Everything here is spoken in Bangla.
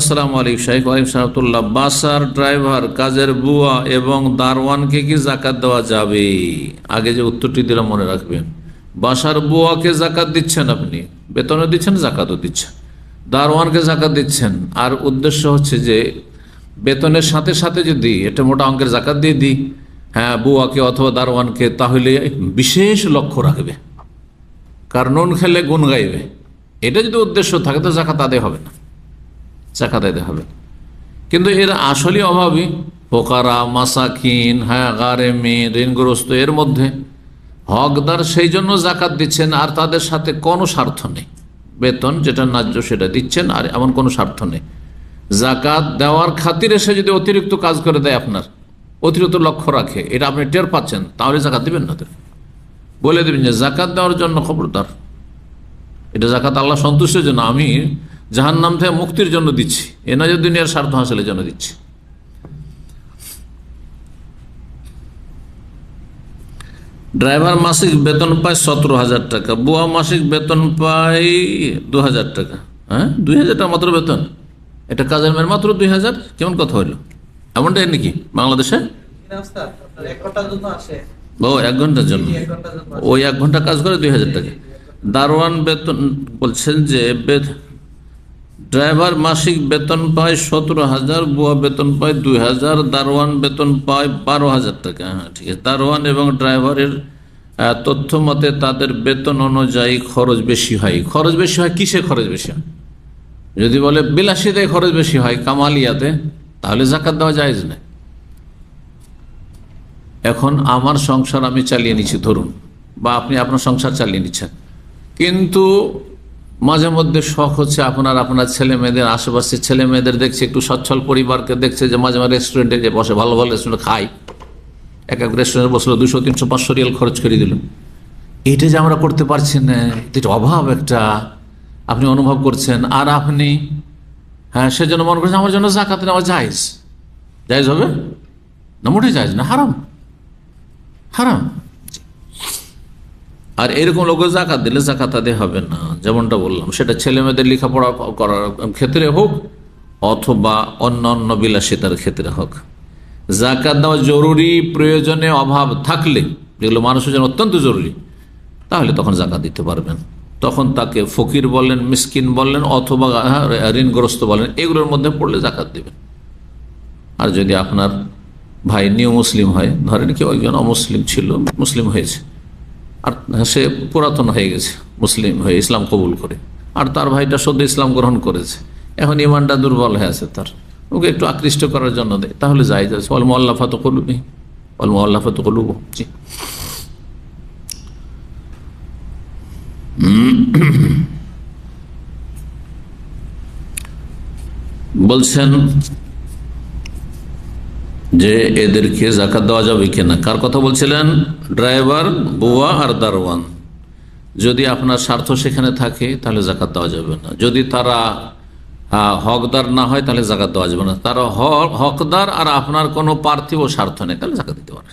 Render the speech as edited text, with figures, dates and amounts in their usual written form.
আসসালামু আলাইকুম শাইখ ওয়ালাইকুম সালামতুল্লাহ। বাসার ড্রাইভার, কাজের বুয়া এবং দারওয়ানকে কি জাকাত দেওয়া যাবে? আগে যে উত্তরটি দিলাম মনে রাখবেন। বাসার বুয়াকে জাকাত দিচ্ছেন, আপনি বেতনও দিচ্ছেন, জাকাতও দিচ্ছেন, দারওয়ানকে জাকাত দিচ্ছেন, আর উদ্দেশ্য হচ্ছে যে বেতনের সাথে সাথে যদি এটা মোটা অঙ্কের জাকাত দিয়ে দিই, হ্যাঁ, বুয়াকে অথবা দারওয়ানকে, তাহলে বিশেষ লক্ষ্য রাখবে, কার নুন খেলে গুণ গাইবে, এটা যদি উদ্দেশ্য থাকে তো জাকাত আদায় হবে না, জাকাত আদায় হবে। কিন্তু এর আসলে অভাবী ফোকারা, মাসাকিন, হ্যাঁ, গারেমি, ঋণগ্রস্ত, এর মধ্যে হকদার, সেই জন্য জাকাত দিচ্ছেন, আর তাদের সাথে কোনো স্বার্থ নেই, বেতন যেটা ন্যায্য সেটা দিচ্ছেন, আর এমন কোনো স্বার্থ নেই। জাকাত দেওয়ার খাতিরে সে যদি অতিরিক্ত কাজ করে দেয়, আপনার অতিরিক্ত লক্ষ্য রাখে, এটা আপনি টের পাচ্ছেন, তাহলে জাকাত দিবেন না। বলে দেবেন যে জাকাত দেওয়ার জন্য খবরদার, এটা জাকাত আল্লাহ সন্তুষ্টের জন্য, আমি জাহান্নাম থেকে মুক্তির জন্য দিচ্ছি, এ নয় যে দুনিয়ার স্বার্থ হাসিলের জন্য দিচ্ছি। ড্রাইভার মাসিক বেতন পায় 17,000 টাকা, বুয়া মাসিক বেতন পায় 2,000 টাকা। হ্যাঁ, 2,000 টাকা মাত্র বেতন, এটা কাজের মেয়ের মাত্র 2,000, কেমন কথা হইল? এমনটাই নাকি বাংলাদেশে? ও, 1 ঘন্টার জন্য, ওই 1 ঘন্টা কাজ করে 2,000 টাকা। দারোয়ান বেতন বলছেন যে ড্রাইভার মাসিক বেতন পায় 17,000, বুয়া বেতন পায় 2,000, দারোয়ান বেতন পায় 12,000 টাকা। হ্যাঁ, ঠিক আছে। দারোয়ান এবং ড্রাইভারের তথ্য মতে তাদের বেতন অনুযায়ী খরচ বেশি হয়। খরচ বেশি হয় কিসে? খরচ বেশি হয় যদি বলে বিলাসিতে খরচ বেশি হয়, কামালিয়াতে, তাহলে জাকাত দেওয়া জায়েজ না। এখন আমার সংসার আমি চালিয়ে নিচ্ছি ধরুন, বা আপনি আপনার সংসার চালিয়ে নিচ্ছেন, কিন্তু মাঝে মধ্যে শখ হচ্ছে আপনার ছেলে মেয়েদের, আশেপাশের ছেলে মেয়েদের দেখছে, একটু সচ্ছল পরিবারকে দেখছে যে মাঝে মাঝে রেস্টুরেন্টে যে বসে, ভালো ভালো রেস্টুরেন্টে খায়, এক রেস্টুরেন্টে বসলো 200, 300, 500 রিয়াল খরচ করে দিল। এইটা যে আমরা করতে পারছি না, এটা অভাব একটা আপনি অনুভব করছেন, আর আপনি হ্যাঁ সেজন্য মনে করছেন আমার জন্য জাকাত নেওয়া জায়েজ। জায়েজ হবে না? মোটেই জায়েজ না, হারাম, হারাম। আর এরকম লোক জাকাত দিলে জাকাত আদায় হবে না, যেমনটা বললাম, সেটা ছেলে মেয়েদের লেখাপড়া করার ক্ষেত্রে হোক অথবা অন্যান্য বিলাসিতার ক্ষেত্রে হোক। জাকাত দেওয়া জরুরি, প্রয়োজনে অভাব থাকলে, যেগুলো মানুষের জন্য অত্যন্ত জরুরি, তাহলে তখন জাকাত দিতে পারবেন। তখন তাকে ফকির বলেন, মিসকিন বলেন, অথবা ঋণগ্রস্ত বলেন, এগুলোর মধ্যে পড়লে জাকাত দেবেন। আর যদি আপনার ভাই নিউ মুসলিম হয়, ধরেন কেউ একজন অমুসলিম ছিল, মুসলিম হয়েছে, আর সে পুরাতন হয়ে গেছে মুসলিম হয়ে, ইসলাম কবুল করে, আর তার ভাইটা সদ্য ইসলাম গ্রহণ করেছে, এখন ইমানটা দুর্বল হয়ে আছে তার, ওকে একটু আকৃষ্ট করার জন্য দেয়, তাহলে জায়েজ আছে। All মুআল্লাফাতু কুলুবুহুম, all মুআল্লাফাতু কুলুবুহুম। জি, বলছেন যে এদেরকে জাকাত দেওয়া যাবে কিনা। কার কথা বলছিলেন? ড্রাইভার, বুয়া আর দারওয়ান। যদি আপনার স্বার্থ সেখানে থাকে তাহলে জাকাত দেওয়া যাবে না। যদি তারা হকদার না হয় তাহলে জাকাত দেওয়া যাবে না। তারা হকদার আর আপনার কোনো পার্থিব স্বার্থ নেই, তাহলে জাকাত দিতে পারে।